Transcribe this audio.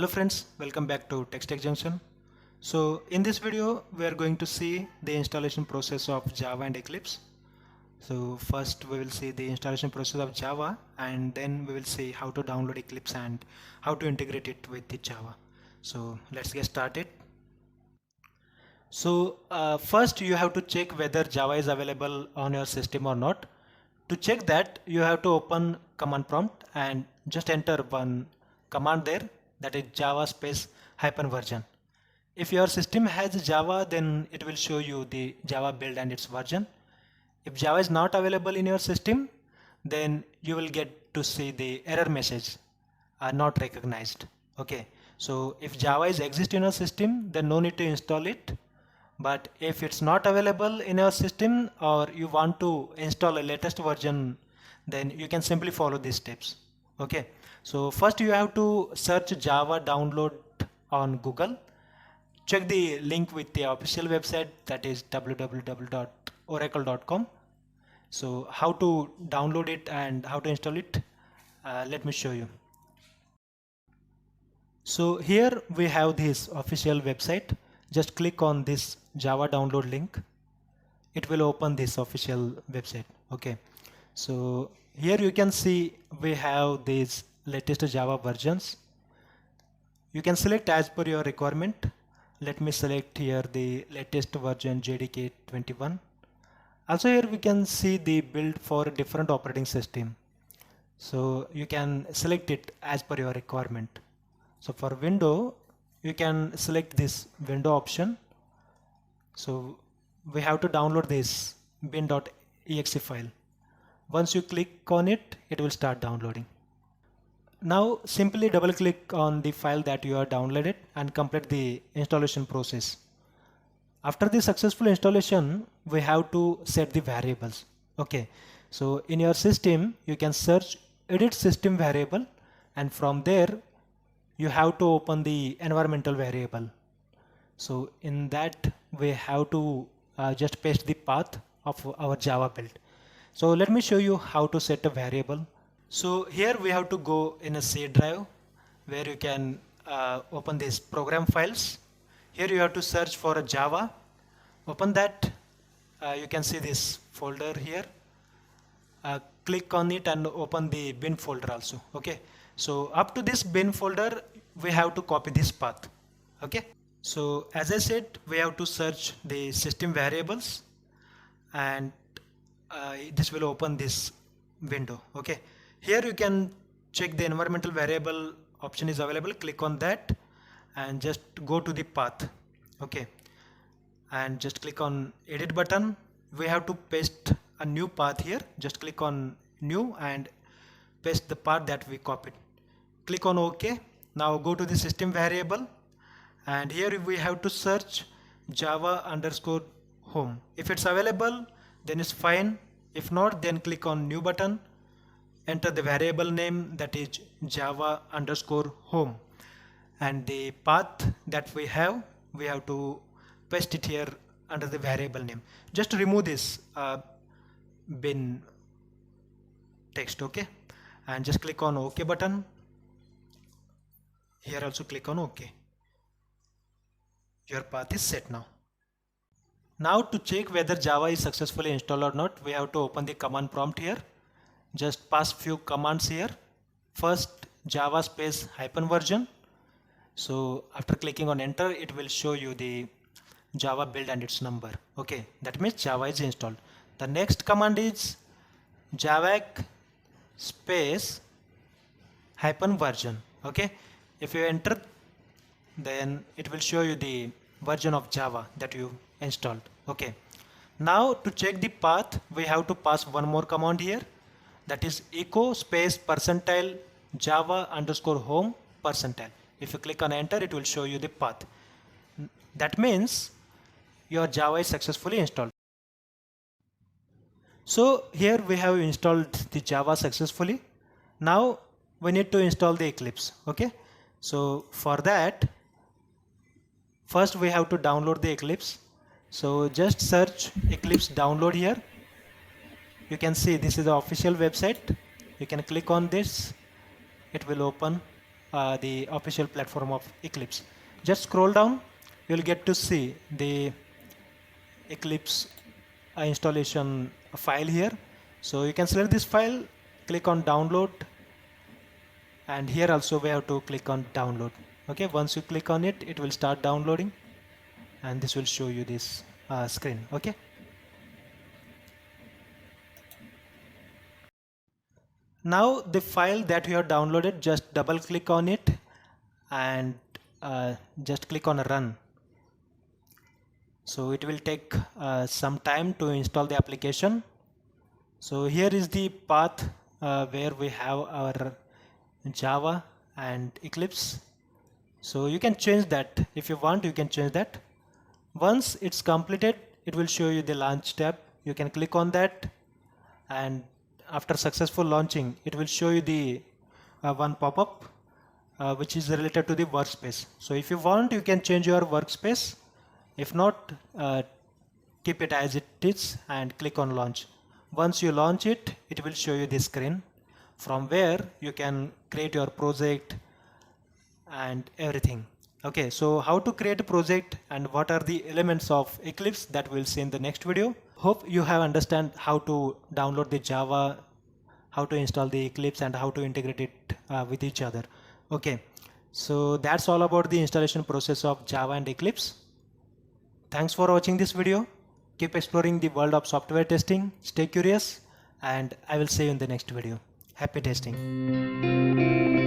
Hello friends, welcome back to Tech Junction. So in this video we are going to see the installation process of Java and Eclipse. So first we will see the installation process of Java, and then we will see how to download Eclipse and how to integrate it with the Java. So let's get started. So first you have to check whether Java is available on your system or not. To check that, you have to open command prompt and just enter one command there, that is java space hyphen version. If your system has Java, then it will show you the Java build and its version. If Java is not available in your system, then you will get to see the error message not recognized. Okay, so if Java is exist in your system, then no need to install it. But if it's not available in your system or you want to install a latest version, then you can simply follow these steps. Okay, so first you have to search Java download on Google. Check the link with the official website, that is www.oracle.com. So how to download it and how to install it, let me show you. So here we have this official website. Just click on this Java download link. It will open this official website. Okay, so here you can see we have these latest Java versions. You can select as per your requirement. Let me select here the latest version JDK 21. Also here we can see the build for different operating system. So you can select it as per your requirement. So for Windows, you can select this window option. So we have to download this bin.exe file. Once you click on it, it will start downloading. Now simply double click on the file that you have downloaded and complete the installation process. After the successful installation, we have to set the variables. Okay, so in your system, you can search edit system variable, and from there you have to open the environmental variable. So in that we have to just paste the path of our Java build. So let me show you how to set a variable. So here we have to go in a C drive where you can open these program files. Here you have to search for a Java. Open that. You can see this folder here. Click on it and open the bin folder also. Okay, so up to this bin folder we have to copy this path. Okay, so as I said, we have to search the system variables, and this will open this window. Okay, here you can check the environmental variable option is available. Click on that and just go to the path. Okay, and just click on edit button. We have to paste a new path here. Just click on new and paste the path that we copied. Click on OK. Now go to the system variable, and here we have to search Java_home. If it's available, then it's fine. If not, then click on new button. Enter the variable name, that is Java_home, and the path that we have to paste it here under the variable name. Just remove this bin text. Okay, and just click on OK button. Here also click on OK. Your path is set now. Now to check whether Java is successfully installed or not, we have to open the command prompt here. Just pass few commands here. First, Java space hyphen version. So after clicking on enter, it will show you the Java build and its number. Okay, that means Java is installed. The next command is Java space hyphen version. Okay, if you enter, then it will show you the version of Java that you installed. Okay, now to check the path, we have to pass one more command here, that is echo space percentile Java_home percentile. If you click on enter, it will show you the path. That means your Java is successfully installed. So here we have installed the Java successfully. Now we need to install the Eclipse. Okay, so for that, first we have to download the Eclipse. So just search Eclipse download here. You can see this is the official website. You can click on this. It will open. the official platform of Eclipse. Just scroll down, you'll get to see the Eclipse installation file here. So you can select this file, click on download, and here also we have to click on download. Okay, once you click on it, it will start downloading, and this will show you this screen. Okay. Now the file that you have downloaded, just double click on it and just click on run. So it will take some time to install the application. So here is the path where we have our Java and Eclipse. So you can change that if you want. You can change that. Once it's completed, it will show you the launch tab. You can click on that, and after successful launching, it will show you the one pop-up which is related to the workspace. So if you want, you can change your workspace. If not, keep it as it is and click on launch. Once you launch it, it will show you this screen from where you can create your project and everything. Okay, so how to create a project and what are the elements of Eclipse, that we'll see in the next video. Hope you have understand how to download the Java, how to install the Eclipse, and how to integrate it with each other. Okay, so that's all about the installation process of Java and Eclipse. Thanks for watching this video. Keep exploring the world of software testing. Stay curious, and I will see you in the next video. Happy testing.